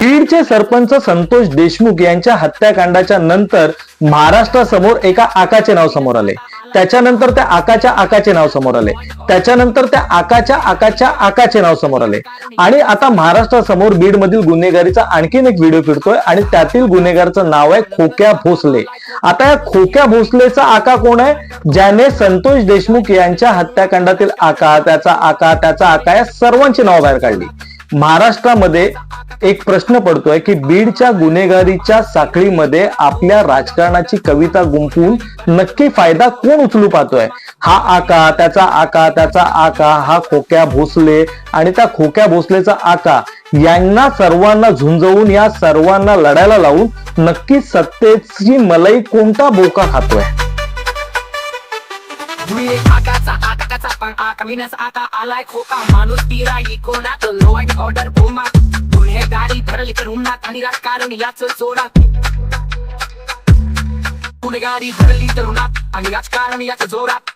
बीडचे सरपंच संतोष देशमुख यांच्या हत्याकांडाच्या नंतर महाराष्ट्रासमोर एका आकाचे नाव समोर आले. त्याच्यानंतर त्या आकाचे नाव समोर आले. त्याच्यानंतर त्या आकाचे नाव समोर आले. आणि आता महाराष्ट्रासमोर बीड मधील गुन्हेगारीचा आणखीन एक व्हिडिओ फिरतोय आणि त्यातील गुन्हेगाराचं नाव आहे खोक्या भोसले. आता या खोक्या भोसलेचा आका कोण आहे? ज्याने संतोष देशमुख यांच्या हत्याकांडातील त्याचा आका या सर्वांची नाव बाहेर काढली. महाराष्ट्रामध्ये एक प्रश्न पडतोय की बीडच्या गुन्हेगारीच्या साखळीमध्ये आपल्या राजकारणाची कविता गुंफून नक्की फायदा कोण उचलू पाहतोय? हा त्याचा आका, हा खोक्या भोसले आणि त्या खोक्या भोसलेचा आका यांना सर्वांना झुंजवून या सर्वांना लढायला लावून नक्की सत्तेची मलाई कोणता बोका खातोय? आलाय खोका माणूस पिराई कोणात लोड ऑर्डर बोमा गुन्हेगारी भरली तरुणात आणि राजकारण याच जोरात गुन्हेगारी भरली तरुणात आणि राजकारण याच जोरात